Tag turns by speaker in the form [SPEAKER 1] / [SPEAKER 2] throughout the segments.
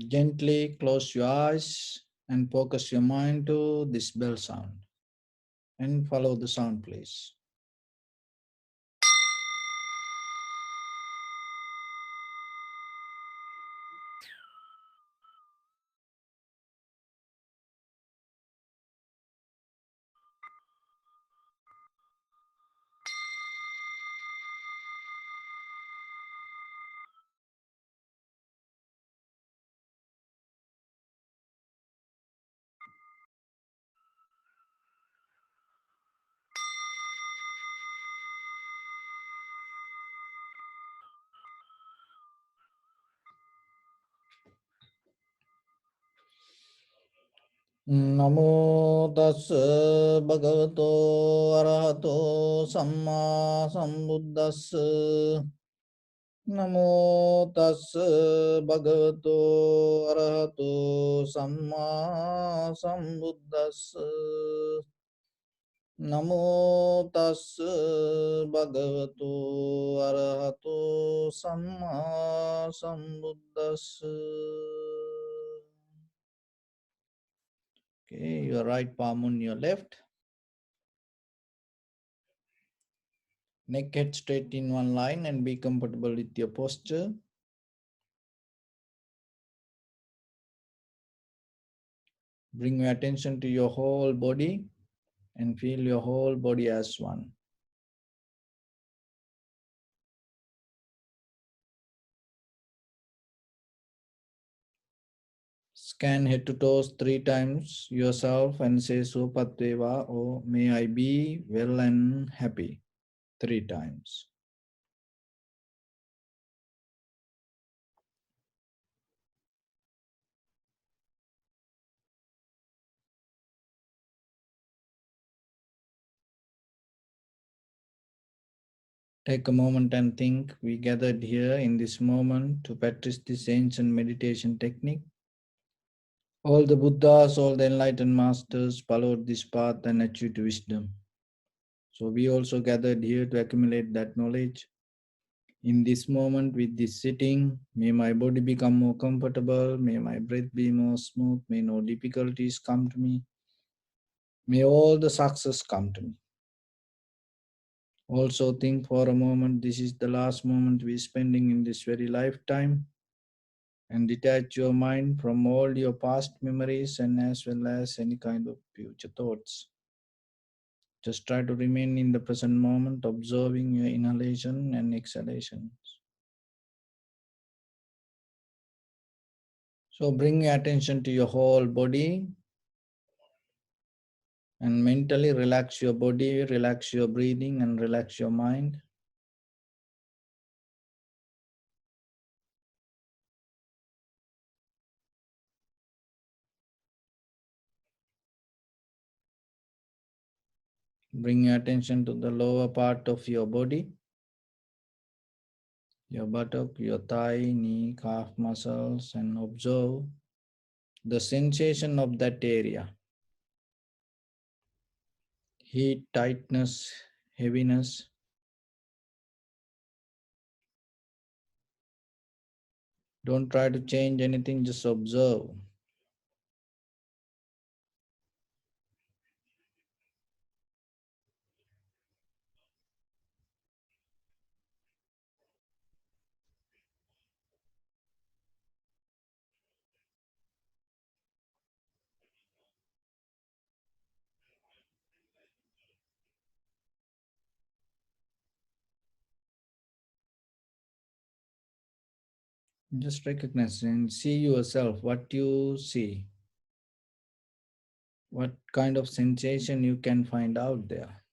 [SPEAKER 1] Gently close your eyes and focus your mind to this bell sound and follow the sound, please. Namo tassa bhagavato arahato samma sambuddhassa. Namo tassa bhagavato arahato samma sambuddhassa. Namo tassa bhagavato arahato samma sambuddhassa. Okay, your right palm on your left, neck head straight in one line and be comfortable with your posture. Bring your attention to your whole body and feel your whole body as one. Scan head to toes 3 times yourself and say Supatveva, or may I be well and happy 3 times. Take a moment and think. We gathered here in this moment to practice this ancient meditation technique. All the Buddhas, all the enlightened masters followed this path and achieved wisdom. So we also gathered here to accumulate that knowledge. In this moment, with this sitting, may my body become more comfortable, may my breath be more smooth, may no difficulties come to me, may all the success come to me. Also think for a moment, this is the last moment we're spending in this very lifetime, and detach your mind from all your past memories and as well as any kind of future thoughts. Just try to remain in the present moment, observing your inhalation and exhalations. So bring your attention to your whole body and mentally relax your body, relax your breathing, and relax your mind. Bring your attention to the lower part of your body, your buttock, your thigh, knee, calf muscles, and observe the sensation of that area. Heat, tightness, heaviness. Don't try to change anything, just observe. Just recognize and see yourself, what you see, what kind of sensation you can find out there.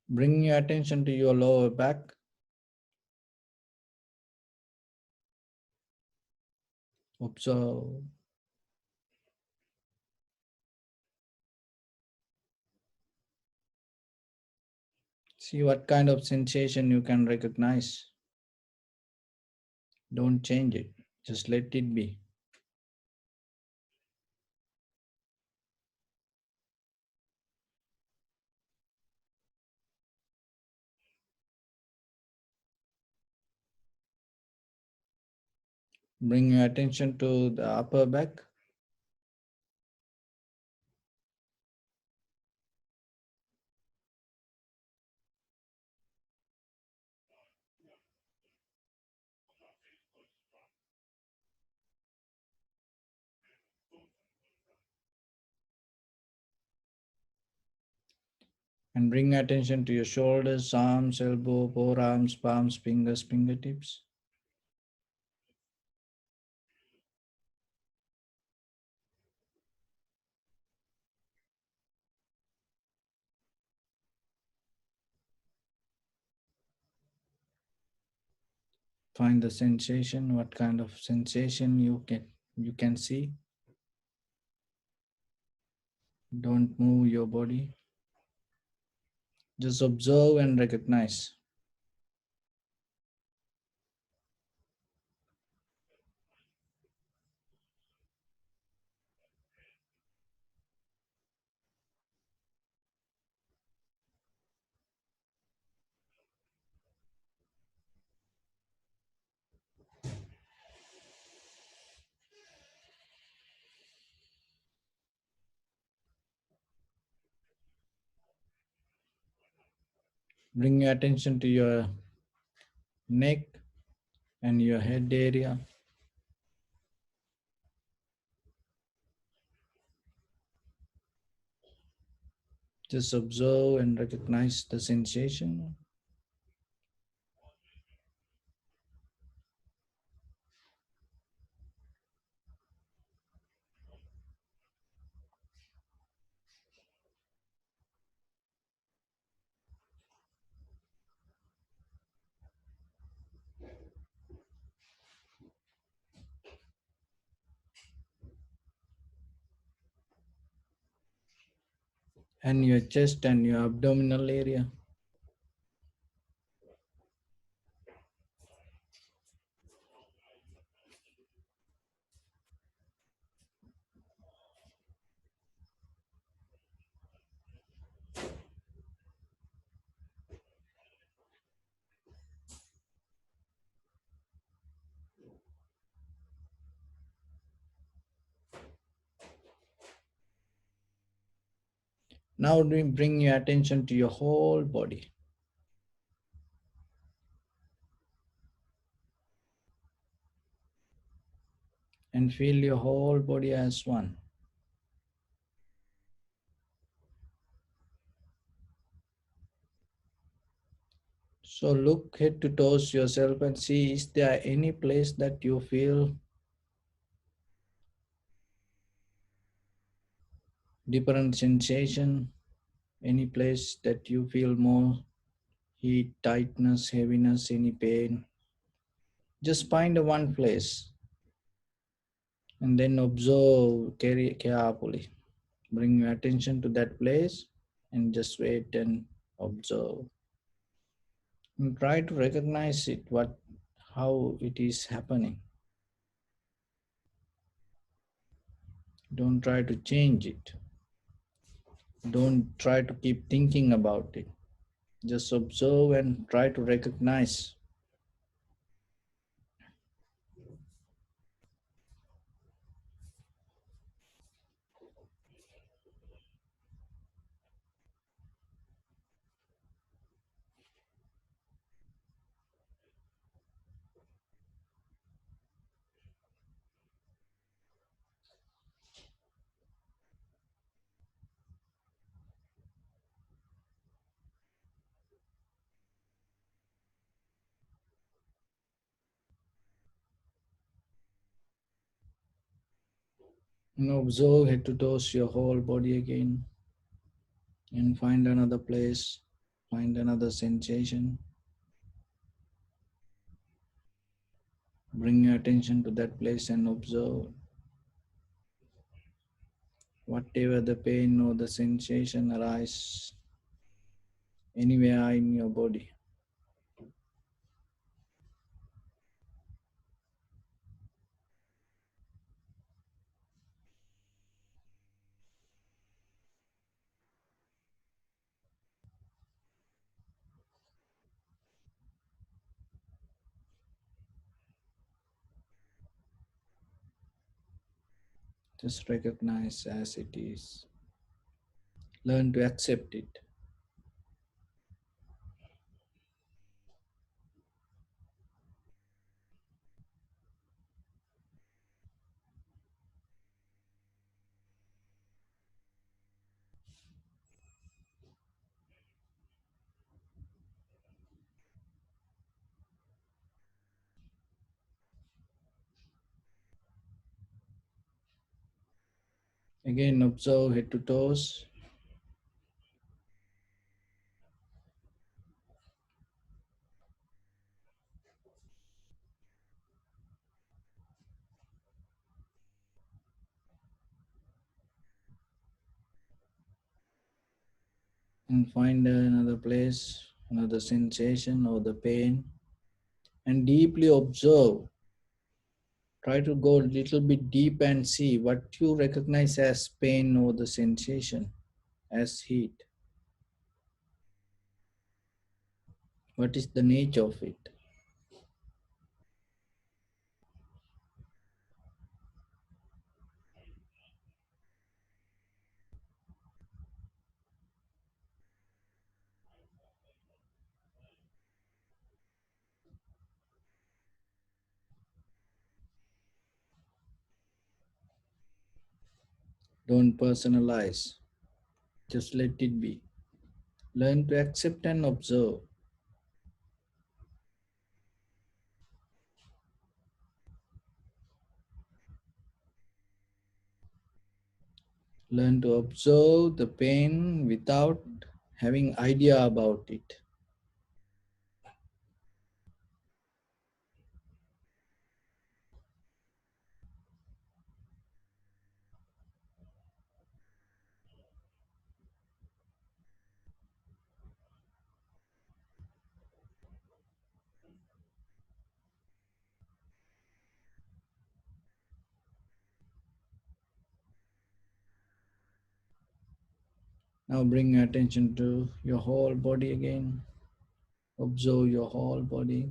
[SPEAKER 1] Bring your attention to your lower back. Observe. See what kind of sensation you can recognize. Don't change it, just let it be. Bring your attention to the upper back. And bring your attention to your shoulders, arms, elbow, forearms, palms, fingers, fingertips. Find the sensation, what kind of sensation you can see. Don't move your body. Just observe and recognize. Bring your attention to your neck and your head area. Just observe and recognize the sensation. And your chest and your abdominal area. Now bring your attention to your whole body and feel your whole body as one. So look head to toes yourself and see, is there any place that you feel different sensation? Any place that you feel more heat, tightness, heaviness, any pain? Just find a one place and then observe carefully. Bring your attention to that place and just wait and observe. And try to recognize it, how it is happening. Don't try to change it. Don't try to keep thinking about it. Just observe and try to recognize. And observe head to toes your whole body again and find another place, find another sensation. Bring your attention to that place and observe whatever the pain or the sensation arise anywhere in your body. Just recognize as it is. Learn to accept it. Again, observe head to toes. And find another place, another sensation or the pain, and deeply observe. Try to go a little bit deep and see what you recognize as pain or the sensation as heat. What is the nature of it? Don't personalize, just let it be. Learn to accept and observe. Learn to observe the pain without having idea about it. Now bring your attention to your whole body again. Observe your whole body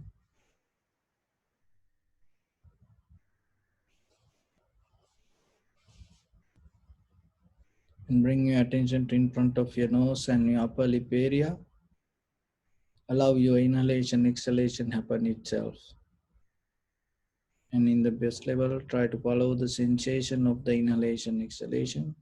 [SPEAKER 1] and bring your attention to in front of your nose and your upper lip area. Allow your inhalation, exhalation happen itself. And in the best level, try to follow the sensation of the inhalation, exhalation.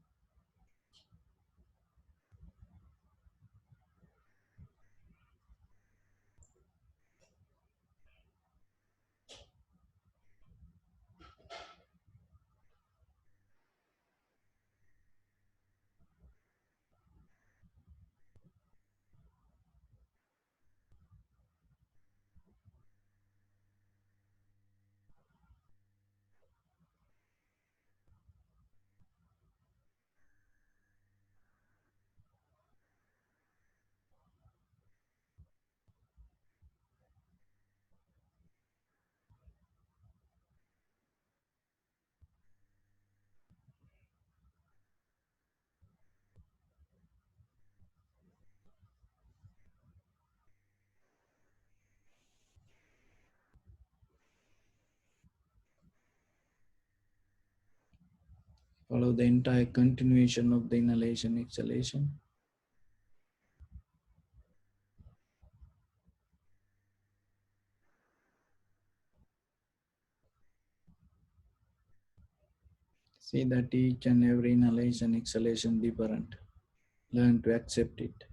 [SPEAKER 1] Follow the entire continuation of the inhalation, exhalation. See that each and every inhalation, exhalation different. Learn to accept it.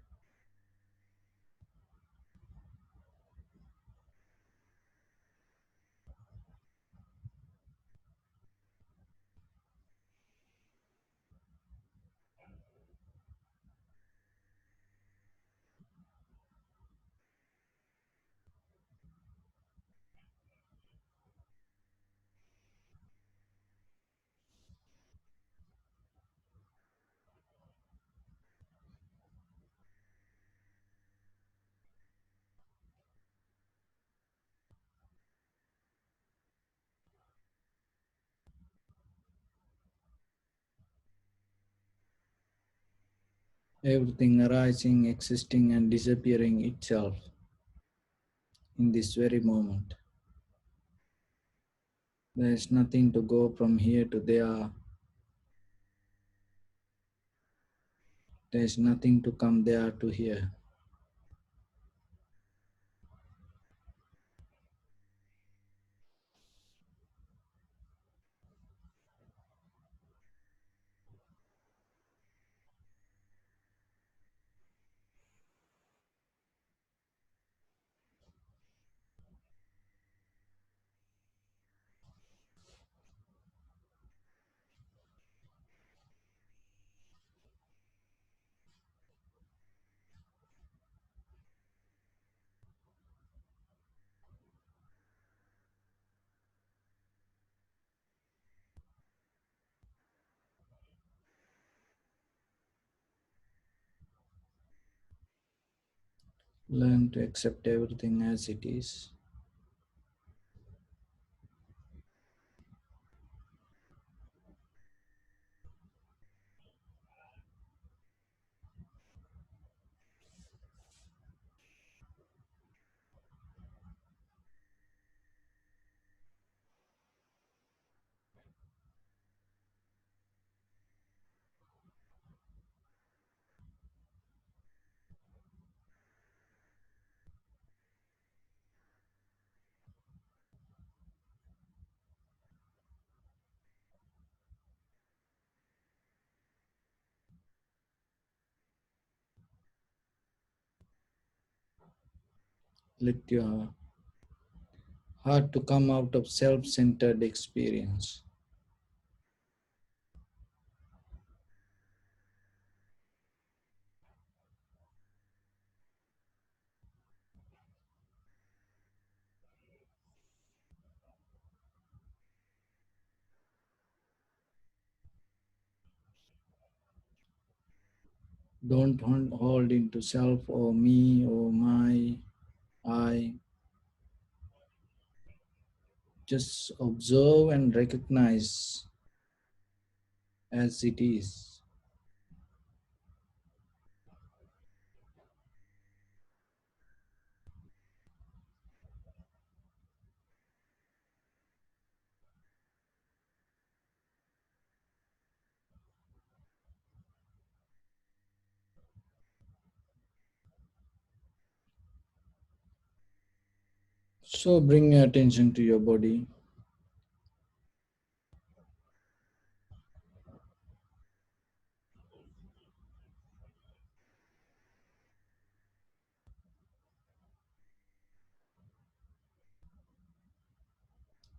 [SPEAKER 1] Everything arising, existing, and disappearing itself in this very moment. There is nothing to go from here to there. There is nothing to come there to hear. Learn to accept everything as it is. Let your heart to come out of self-centered experience. Don't hold into self or me or my, I. Just observe and recognize as it is. So bring your attention to your body.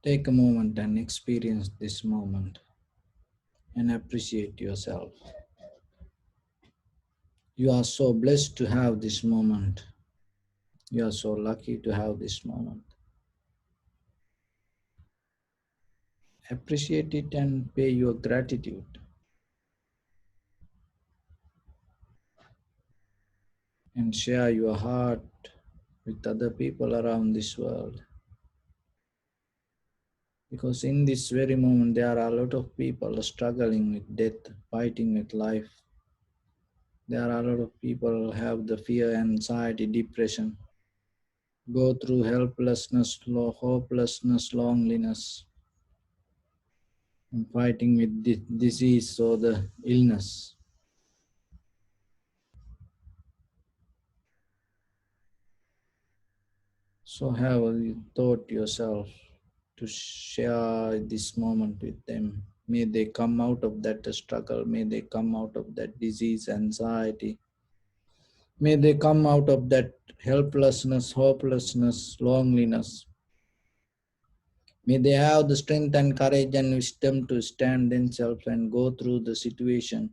[SPEAKER 1] Take a moment and experience this moment and appreciate yourself. You are so blessed to have this moment. You are so lucky to have this moment. Appreciate it and pay your gratitude and share your heart with other people around this world. Because in this very moment, there are a lot of people struggling with death, fighting with life. There are a lot of people who have the fear, anxiety, depression, go through helplessness, hopelessness, loneliness, and fighting with disease or the illness. So have you thought yourself to share this moment with them? May they come out of that struggle, may they come out of that disease, anxiety, may they come out of that helplessness, hopelessness, loneliness. May they have the strength and courage and wisdom to stand themselves and go through the situation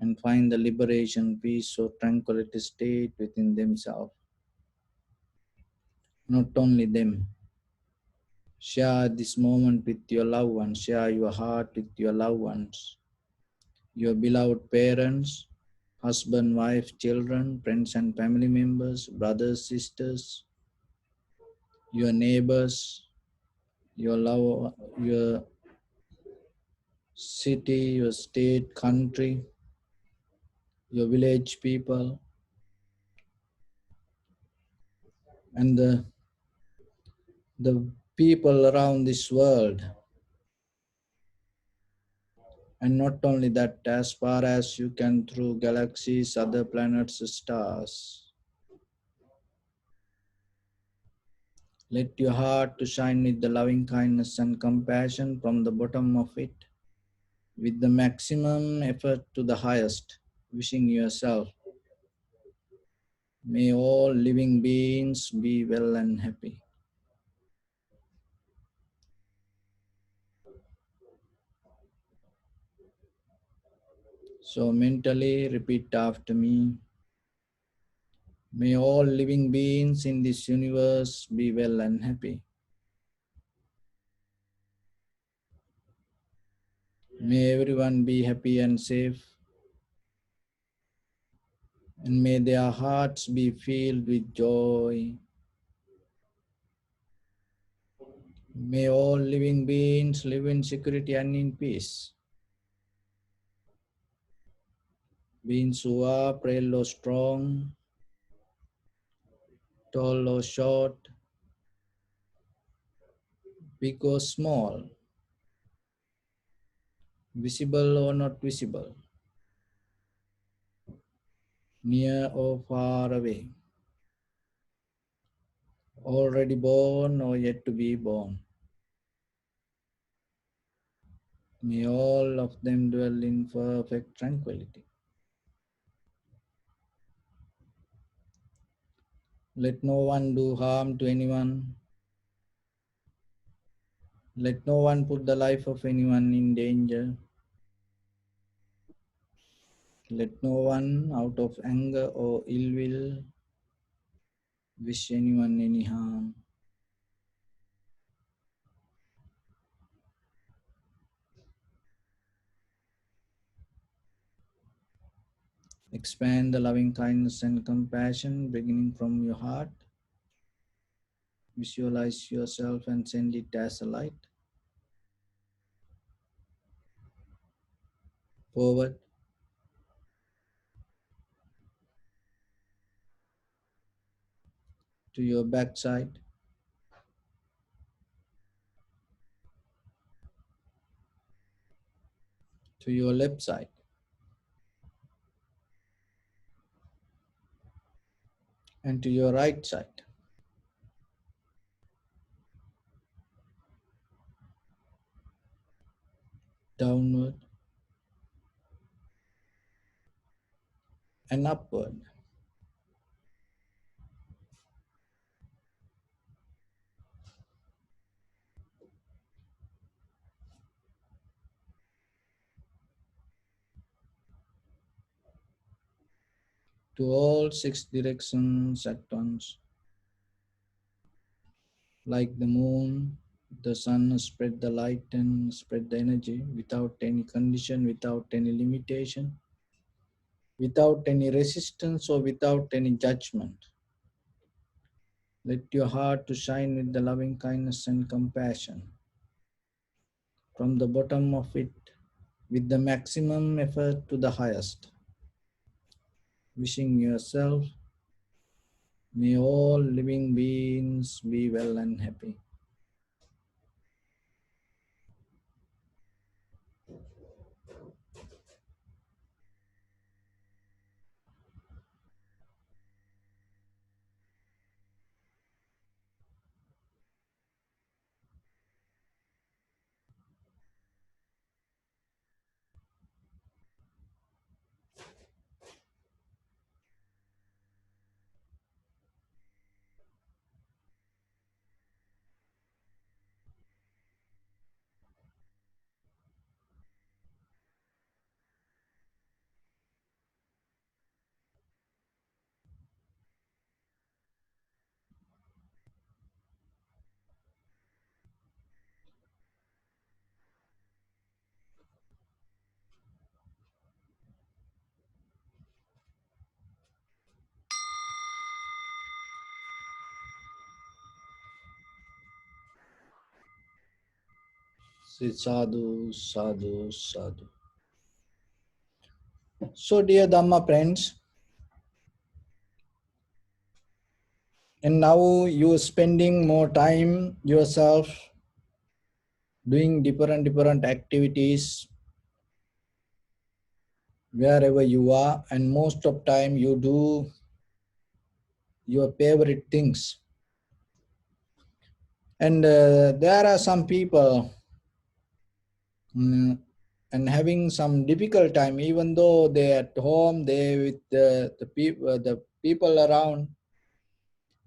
[SPEAKER 1] and find the liberation, peace, or tranquility state within themselves. Not only them. Share this moment with your loved ones. Share your heart with your loved ones. Your beloved parents, husband, wife, children, friends and family members, brothers, sisters, your neighbors, your love, your city, your state, country, your village people, and the people around this world, And not only that, as far as you can through galaxies, other planets, stars. Let your heart to shine with the loving kindness and compassion from the bottom of it, with the maximum effort to the highest, wishing yourself, may all living beings be well and happy. So mentally repeat after me. May all living beings in this universe be well and happy. May everyone be happy and safe, and may their hearts be filled with joy. May all living beings live in security and in peace. Beings who are frail or strong, tall or short, big or small, visible or not visible, near or far away, already born or yet to be born. May all of them dwell in perfect tranquility. Let no one do harm to anyone. Let no one put the life of anyone in danger. Let no one, out of anger or ill will, wish anyone any harm. Expand the loving kindness and compassion beginning from your heart. Visualize yourself and send it as a light forward to your backside, to your left side, and to your right side. Downward and upward. To all six directions at once. Like the moon, the sun spread the light and spread the energy without any condition, without any limitation, without any resistance or without any judgment. Let your heart to shine with the loving kindness and compassion from the bottom of it with the maximum effort to the highest. Wishing yourself, may all living beings be well and happy. Say sadhu, sadhu, sadhu. So, dear Dhamma friends, and now you are spending more time yourself doing different activities wherever you are, and most of time you do your favorite things. And there are some people mm, and having some difficult time, even though they at home, they with the people around,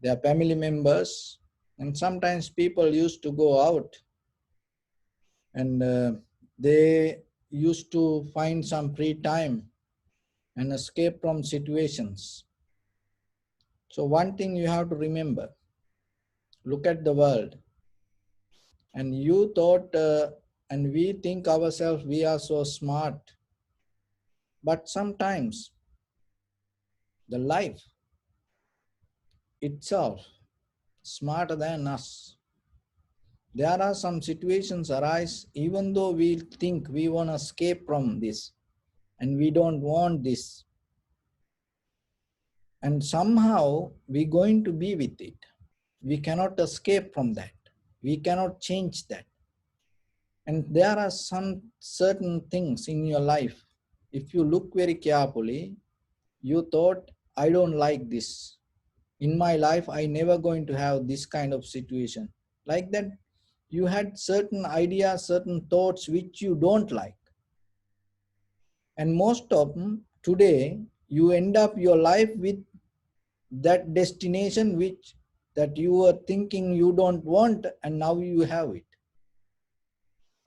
[SPEAKER 1] their family members, and sometimes people used to go out and they used to find some free time and escape from situations. So one thing you have to remember, look at the world, and you thought and we think ourselves we are so smart, but sometimes the life itself smarter than us. There are some situations arise even though we think we want to escape from this and we don't want this, and somehow we're going to be with it. We cannot escape from that. We cannot change that. And there are some certain things in your life, if you look very carefully, you thought, I don't like this. In my life, I never going to have this kind of situation. Like that, you had certain ideas, certain thoughts which you don't like. And most of them, today, you end up your life with that destination which that you were thinking you don't want, and now you have it.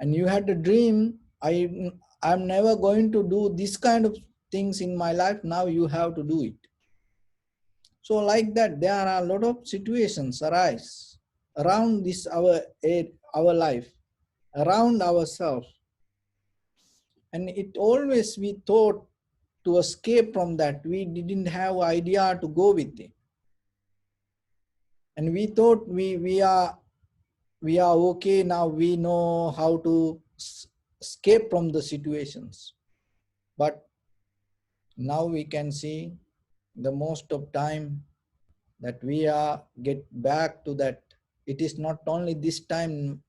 [SPEAKER 1] And you had a dream, I'm never going to do this kind of things in my life, now you have to do it. So like that, there are a lot of situations arise around this our life, around ourselves, and it always we thought to escape from that, we didn't have idea to go with it, and we thought we are okay now, we know how to escape from the situations. But now we can see the most of time that we are get back to that. It is not only this time,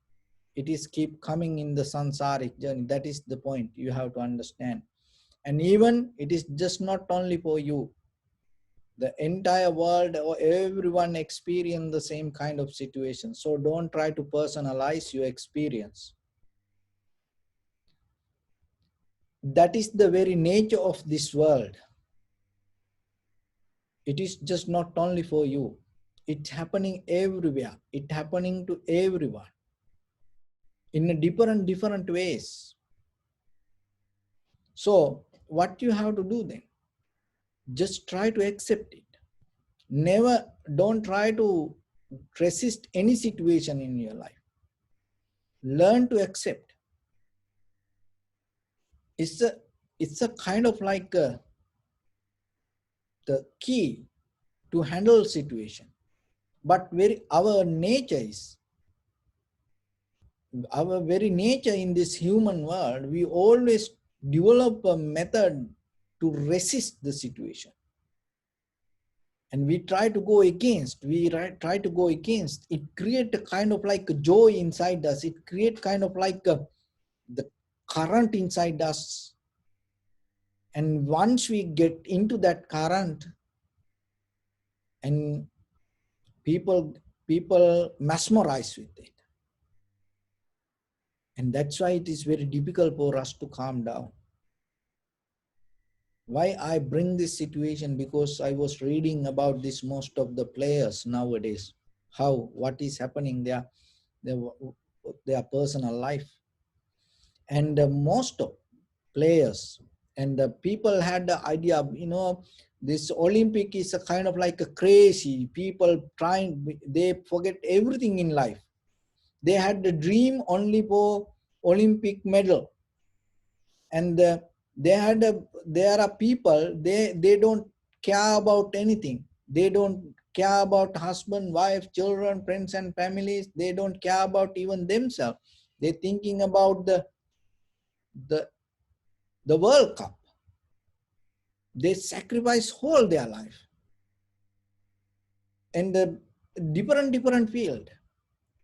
[SPEAKER 1] it is keep coming in the sansaric journey. That is the point you have to understand. And even it is just not only for you, the entire world or everyone experience the same kind of situation. So don't try to personalize your experience. That is the very nature of this world. It is just not only for you. It's happening everywhere. It's happening to everyone in a different ways. So what you have to do then? Just try to accept it. Never, don't try to resist any situation in your life. Learn to accept. It's a kind of like the key to handle situation. But our nature is, our very nature in this human world, we always develop a method to resist the situation. And we try to go against, it create a kind of like a joy inside us. It create kind of like the current inside us. And once we get into that current, and people mesmerize with it. And that's why it is very difficult for us to calm down. Why I bring this situation? Because I was reading about this, most of the players nowadays, what is happening their personal life. And most of players and the people had the idea, this Olympic is a kind of like a crazy people trying, they forget everything in life. They had the dream only for Olympic medal. And there are people, they don't care about anything. They don't care about husband, wife, children, friends and families. They don't care about even themselves. They're thinking about the the World Cup. They sacrifice whole their life in the different field.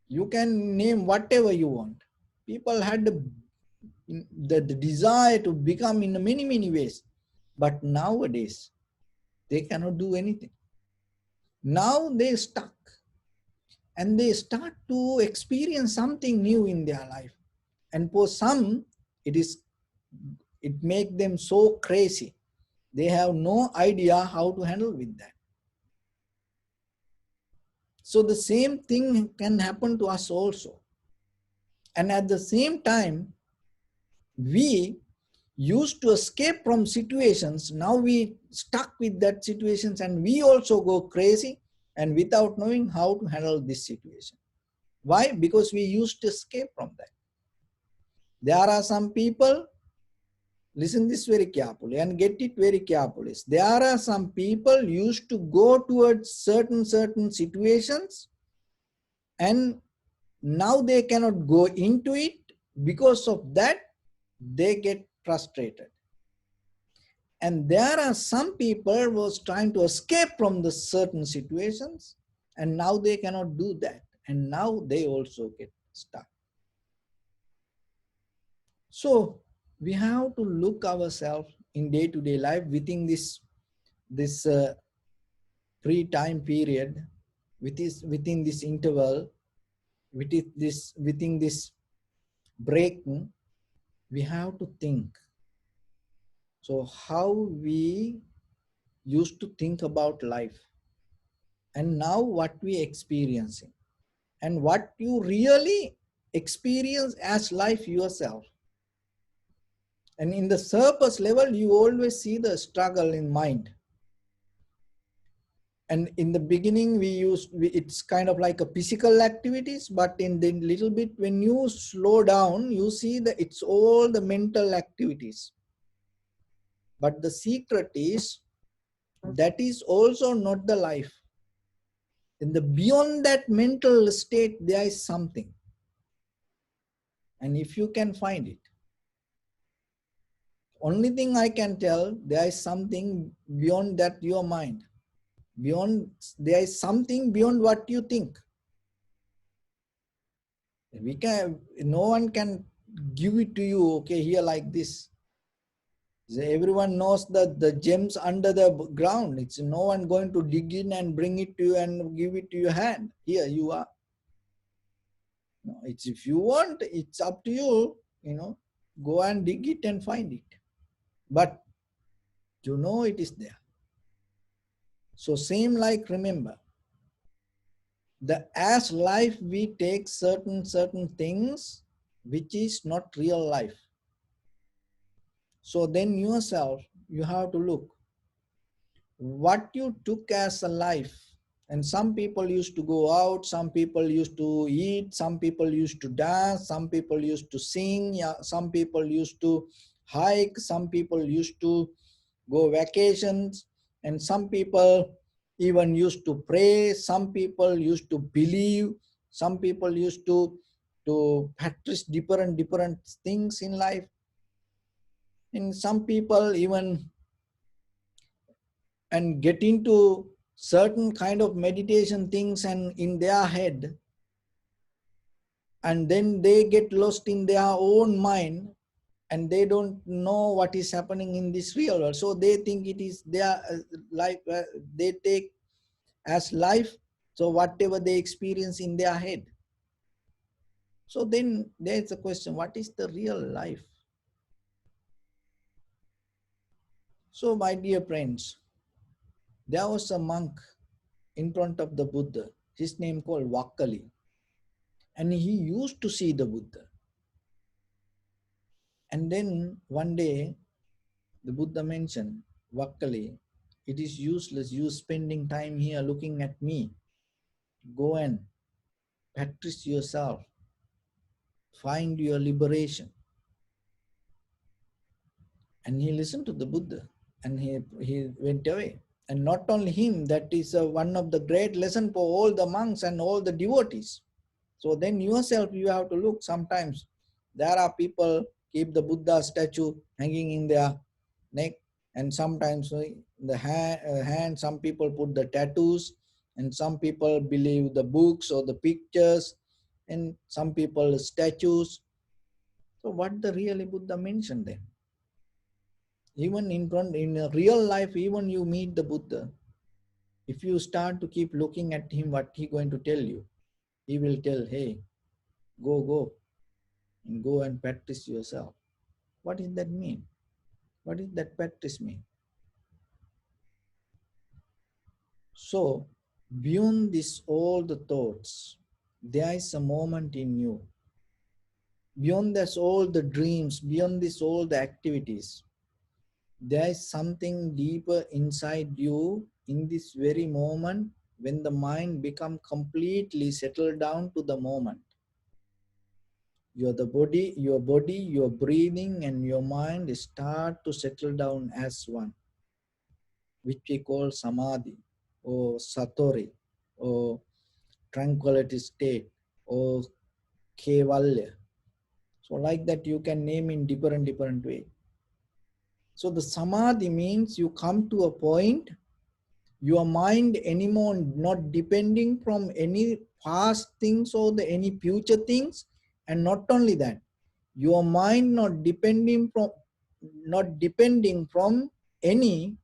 [SPEAKER 1] You can name whatever you want. People had the desire to become in many ways. But nowadays, they cannot do anything. Now they stuck and they start to experience something new in their life. And for some, it is it make them so crazy. They have no idea how to handle with that. So the same thing can happen to us also. And at the same time, we used to escape from situations. Now we stuck with that situations and we also go crazy and without knowing how to handle this situation. Why? Because we used to escape from that. There are some people, listen this very carefully and get it very carefully. There are some people used to go towards certain situations and now they cannot go into it. Because of that, they get frustrated. And there are some people who was trying to escape from the certain situations and now they cannot do that. And now they also get stuck. So we have to look ourselves in day-to-day life within this pre-time period, within this interval, within this break. We have to think. So how we used to think about life and now what we experiencing and what you really experience as life yourself. And in the surface level, you always see the struggle in mind. And in the beginning, it's kind of like a physical activities, but in the little bit, when you slow down, you see that it's all the mental activities. But the secret is, that is also not the life. In the beyond that mental state, there is something. And if you can find it, only thing I can tell, there is something beyond that your mind. There is something beyond what you think. No one can give it to you, okay, here like this. Everyone knows that the gems under the ground. It's no one going to dig in and bring it to you and give it to your hand. Here you are. No, it's if you want, it's up to you, go and dig it and find it. But you know it is there. So same like remember, as life we take certain things which is not real life. So then yourself, you have to look what you took as a life. And some people used to go out, some people used to eat, some people used to dance, some people used to sing, some people used to hike, some people used to go vacations, and some people even used to pray, some people used to believe, some people used to practice different things in life. And some people even and get into certain kind of meditation things and in their head, and then they get lost in their own mind and they don't know what is happening in this real world. So they think it is their life, they take as life, so whatever they experience in their head. So then there's a question, what is the real life? So my dear friends, there was a monk in front of the Buddha, his name called Vakali, and he used to see the Buddha. And then one day the Buddha mentioned, Vakali, it is useless you spending time here looking at me. Go and practice yourself. Find your liberation. And he listened to the Buddha and he went away. And not only him, that is one of the great lesson for all the monks and all the devotees. So then yourself, you have to look sometimes. There are people keep the Buddha statue hanging in their neck, and sometimes the hand, some people put the tattoos, and some people believe the books or the pictures, and some people statues. So what the really Buddha mentioned then? Even in a real life, even you meet the Buddha, if you start to keep looking at him, what he going to tell you? He will tell, hey, go and practice yourself. What does that mean? What does that practice mean? So, beyond this, all the thoughts, there is a moment in you. Beyond this, all the dreams, beyond this, all the activities, there is something deeper inside you in this very moment when the mind become completely settled down to the moment. Your breathing and your mind start to settle down as one, which we call samadhi or satori or tranquility state or kevalya. So like that you can name in different way. So the samadhi means you come to a point, your mind anymore not depending from any past things or any future things, and not only that, your mind not depending from any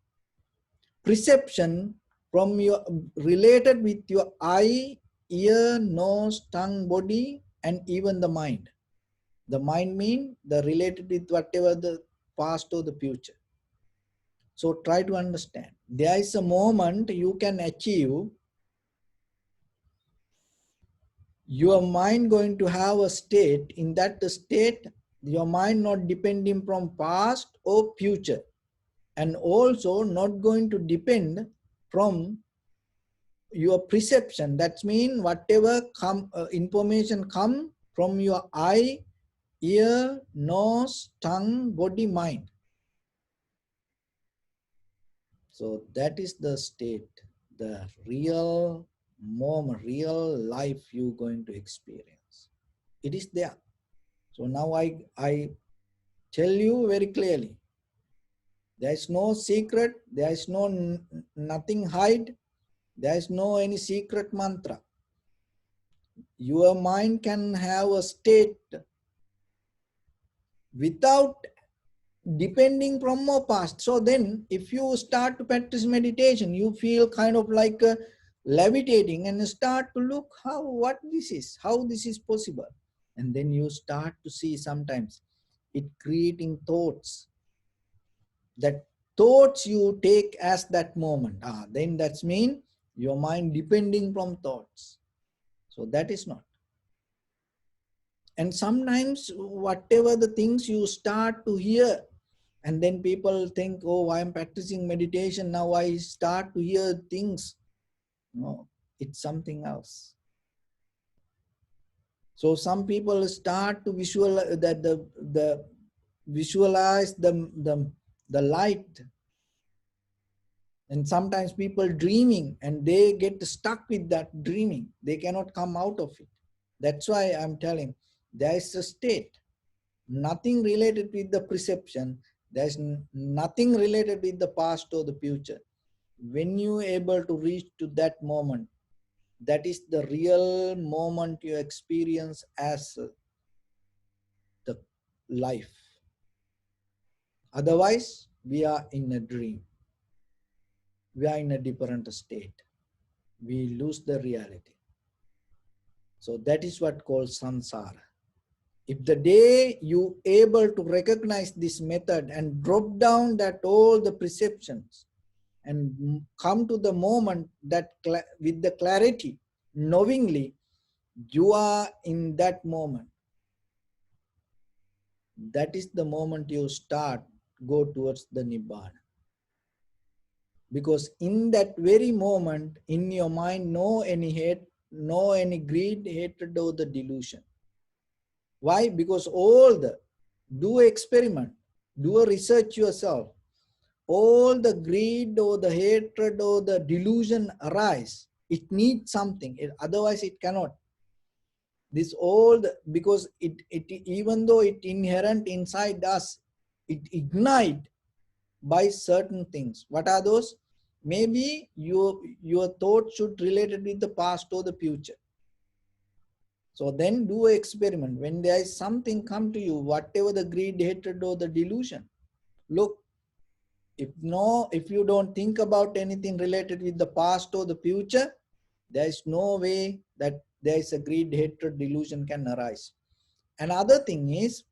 [SPEAKER 1] perception from your related with your eye, ear, nose, tongue, body, and even the mind. The mind mean the related with whatever the past or the future. So try to understand. There is a moment you can achieve your mind going to have a state. In that state, your mind not depending from past or future, and also not going to depend from your perception. That means whatever information come from your eye, ear, nose, tongue, body, mind. So that is the state, the real moment, real life you're going to experience. It is there. So now I tell you very clearly, there is no secret, there is no nothing hide, there is no any secret mantra. Your mind can have a state without depending from our past. So then if you start to practice meditation, you feel kind of like levitating and start to look what this is, how this is possible. And then you start to see sometimes it creating thoughts, that thoughts you take as that moment. Then that's mean your mind depending from thoughts. So that is not. And sometimes whatever the things you start to hear, and then people think, oh, I'm practicing meditation, now I start to hear things. No, it's something else. So some people start to visualize that the visualize the light. And sometimes people dreaming and they get stuck with that dreaming. They cannot come out of it. That's why I'm telling, there is a state, nothing related with the perception. There's nothing related with the past or the future. When you able to reach to that moment, that is the real moment you experience as the life. Otherwise, we are in a dream. We are in a different state. We lose the reality. So that is what called samsara. If the day you able to recognize this method and drop down that all the perceptions and come to the moment that with the clarity, knowingly, you are in that moment. That is the moment you start go towards the Nibbana. Because in that very moment, in your mind, no any hate, no any greed, hatred, or the delusion. Why? Because all the, do experiment, do a research yourself. All the greed or the hatred or the delusion arise. It needs something, otherwise it cannot. This all because it even though it inherent inside us, it ignite by certain things. What are those? Maybe your thought should related with the past or the future. So then do an experiment. When there is something come to you, whatever the greed, hatred, or the delusion, look, If you don't think about anything related with the past or the future, there is no way that there is a greed, hatred, delusion can arise. Another thing is,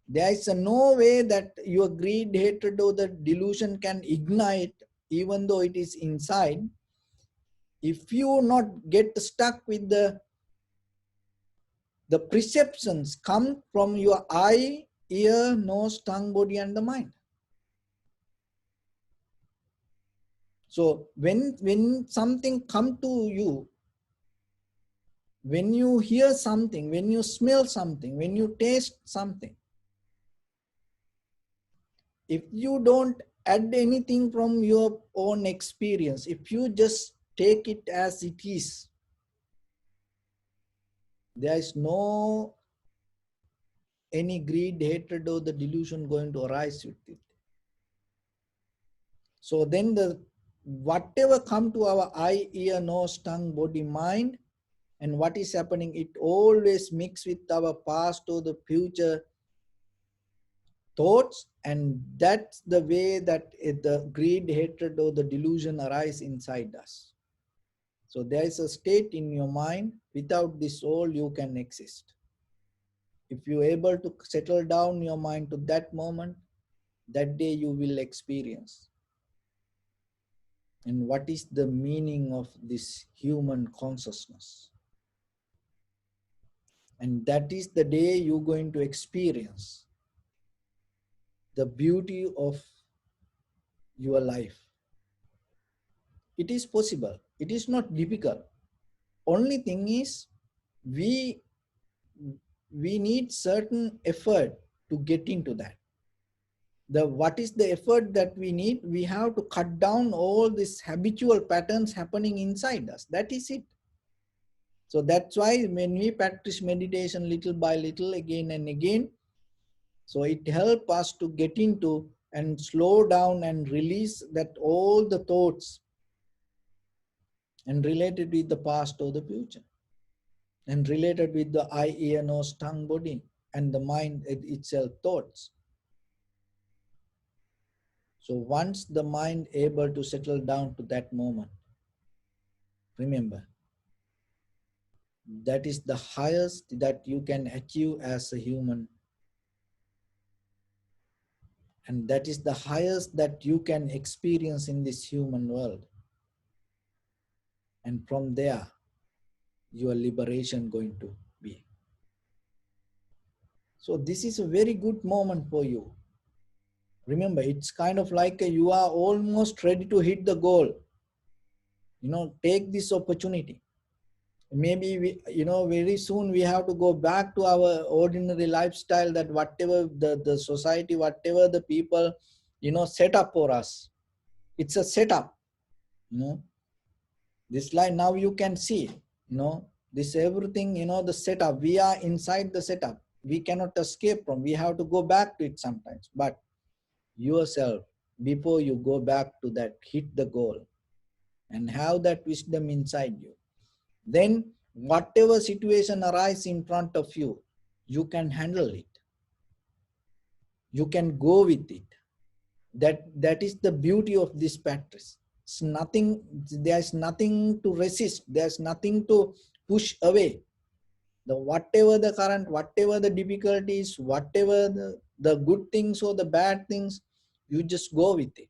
[SPEAKER 1] there is no way that your greed, hatred, or the delusion can ignite, even though it is inside, if you not get stuck with the perceptions come from your eye, ear, nose, tongue, body, and the mind. So when something come to you, when you hear something, when you smell something, when you taste something, if you don't add anything from your own experience, if you just take it as it is, there is no any greed, hatred, or the delusion going to arise with it. So then the whatever come to our eye, ear, nose, tongue, body, mind, and what is happening, it always mix with our past or the future thoughts, and that's the way that the greed, hatred, or the delusion arise inside us. So there is a state in your mind, without this all you can exist. If you're able to settle down your mind to that moment, that day you will experience. And what is the meaning of this human consciousness? And that is the day you're going to experience the beauty of your life. It is possible. It is not difficult. Only thing is, we need certain effort to get into that. What is the effort that we need? We have to cut down all these habitual patterns happening inside us. That is it. So that's why when we practice meditation little by little, again and again, so it helps us to get into and slow down and release that all the thoughts and related with the past or the future, and related with the eye, ear, nose, tongue, body, and the mind itself thoughts. So once the mind able to settle down to that moment, remember, that is the highest that you can achieve as a human, and that is the highest that you can experience in this human world. And from there, your liberation going to be. So this is a very good moment for you. Remember, it's kind of like you are almost ready to hit the goal. Take this opportunity. Maybe very soon we have to go back to our ordinary lifestyle, that whatever the society, whatever the people, set up for us. It's a setup. This line now you can see, this everything, the setup. We are inside the setup. We cannot escape from. We have to go back to it sometimes. But yourself, before you go back to that, hit the goal and have that wisdom inside you. Then whatever situation arises in front of you, you can handle it. You can go with it. That is the beauty of this practice. There's nothing to resist. There's nothing to push away. Whatever the current, whatever the difficulties, whatever the good things or the bad things, you just go with it.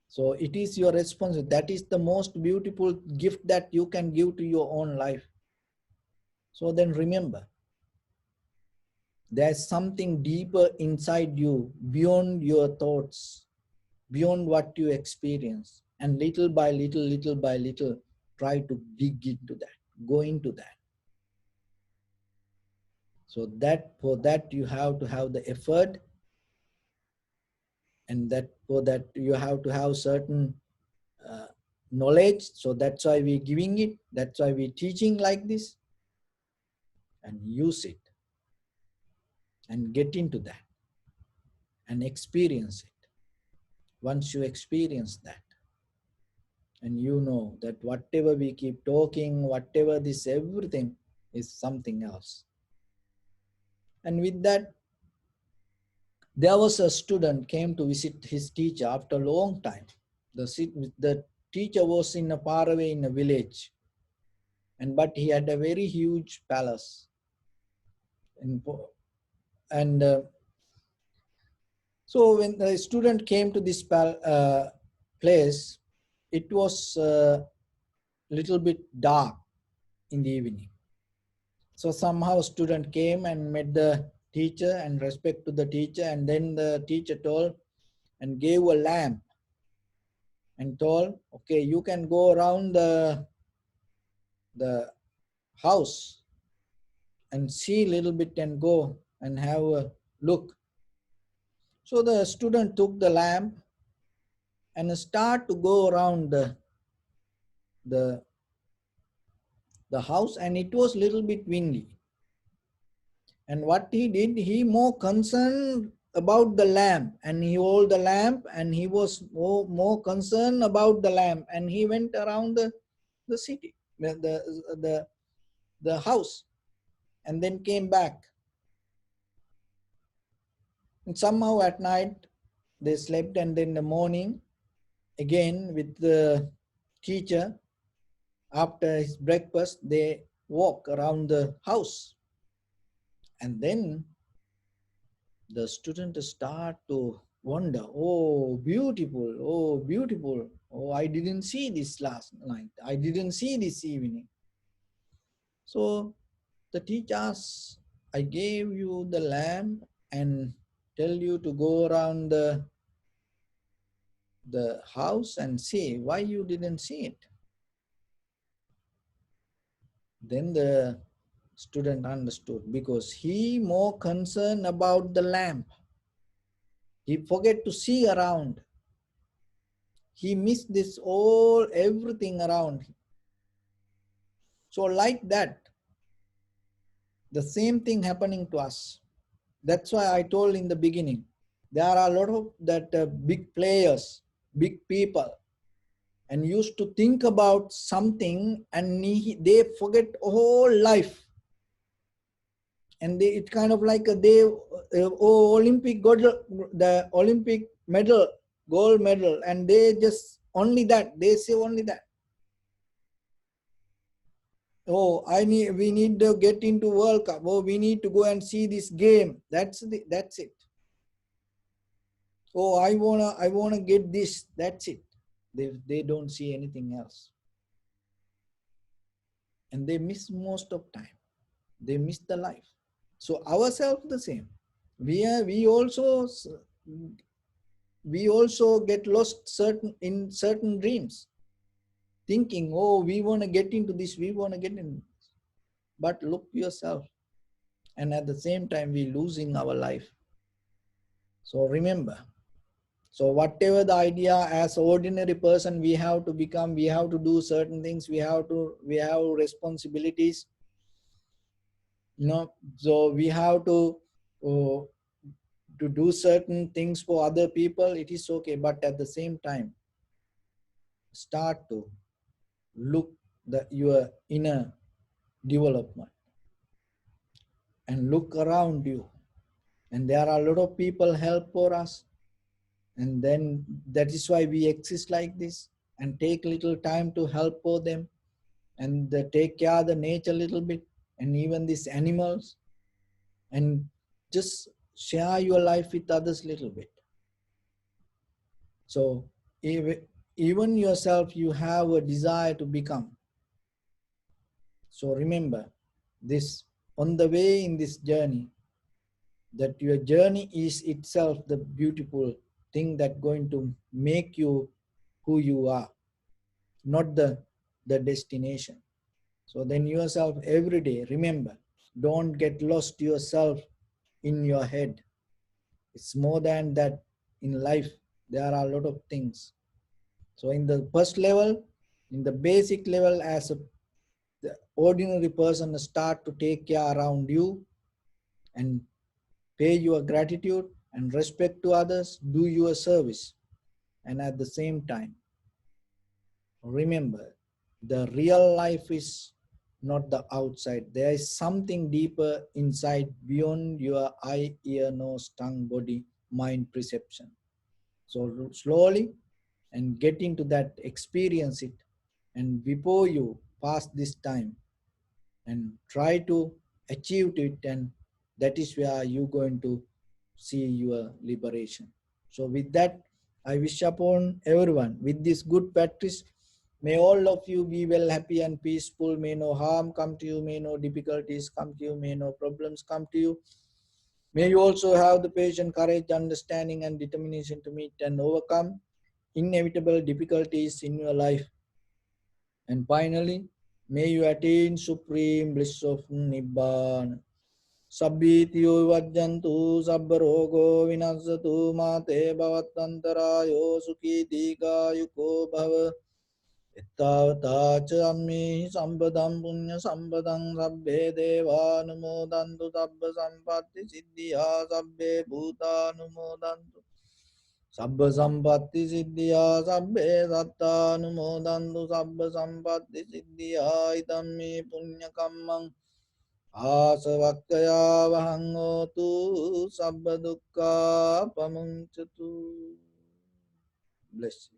[SPEAKER 1] So it is your responsibility. That is the most beautiful gift that you can give to your own life. So then remember, there's something deeper inside you, beyond your thoughts, beyond what you experience. And little by little, try to dig into that, go into that. So for that you have to have the effort, and for that you have to have certain knowledge. So that's why we're giving it. That's why we're teaching like this, and use it and get into that and experience it. Once you experience that, and you know that whatever we keep talking, whatever this everything is something else. And with that, There was a student came to visit his teacher after a long time. The teacher was in a far away in a village, but he had a very huge palace. And so when the student came to this place, it was a little bit dark in the evening. So somehow student came and met the teacher and respect to the teacher, and then the teacher told and gave a lamp and told, okay, you can go around the house and see a little bit and go and have a look. So the student took the lamp and start to go around the, the house, and it was a little bit windy. And what he did, he more concerned about the lamp, and he hold the lamp, and he was more concerned about the lamp, and he went around the city, the house, and then came back. And somehow at night they slept, and then in the morning again with the teacher, after his breakfast they walk around the house. And then the students start to wonder, oh beautiful, oh beautiful, oh I didn't see this last night, I didn't see this evening. So the teacher asks, I gave you the lamp and tell you to go around the house and see, why you didn't see it? Then the student understood, because he more concerned about the lamp. He forget to see around. He missed this all everything around. So like that, the same thing happening to us. That's why I told in the beginning, there are a lot of that big players, big people, and used to think about something, and they forget whole life. And it kind of like Olympic gold, the Olympic medal, gold medal, and they just only that, they say only that. Oh, we need to get into World Cup. Oh, we need to go and see this game. That's it. Oh, I wanna get this. That's it. They don't see anything else, and they miss most of time. They miss the life. So ourselves the same. We also get lost in certain dreams, thinking, oh, we want to get into this, we want to get in this. But look yourself, and at the same time we losing our life. So remember, so whatever the idea, as ordinary person we have to become, we have to do certain things, we have responsibilities, so we have uh, to do certain things for other people. It is okay, but at the same time start to look your inner development and look around you, and there are a lot of people help for us, and then that is why we exist like this, and take little time to help for them, and take care of the nature a little bit, and even these animals, and just share your life with others a little bit. So even yourself, you have a desire to become. So remember this, on the way in this journey, that your journey is itself the beautiful thing that going to make you who you are, not the destination. So then yourself every day, remember, don't get lost yourself in your head. It's more than that. In life there are a lot of things. So in the first level, in the basic level, as the ordinary person, start to take care around you and pay your gratitude and respect to others, do your service. And at the same time, remember, the real life is not the outside. There is something deeper inside, beyond your eye, ear, nose, tongue, body, mind perception. So slowly and get into that experience it, and before you pass this time and try to achieve it, and that is where you going to see your liberation. So with that, I wish upon everyone with this good practice, may all of you be well, happy and peaceful. May no harm come to you, may no difficulties come to you, may no problems come to you. May you also have the patience, courage, understanding and determination to meet and overcome inevitable difficulties in your life. And finally, may you attain supreme bliss of Nibbana. Sabbitiyo vajjantu sabbarogo vinasatu mate bhavatantarayo sukhi dikayuko bhava. Ittavata cha ammi sambadam punya sambadam sabbe devanumodantu sabba sampatti siddhya sabbe bhutanumodantu sabba sampatti siddhya sabbe sattanumodantu sabba sampatti siddhya idammi punya kammang asavakkaya vahangotu sabba dukkha pamunchatu. Bless you.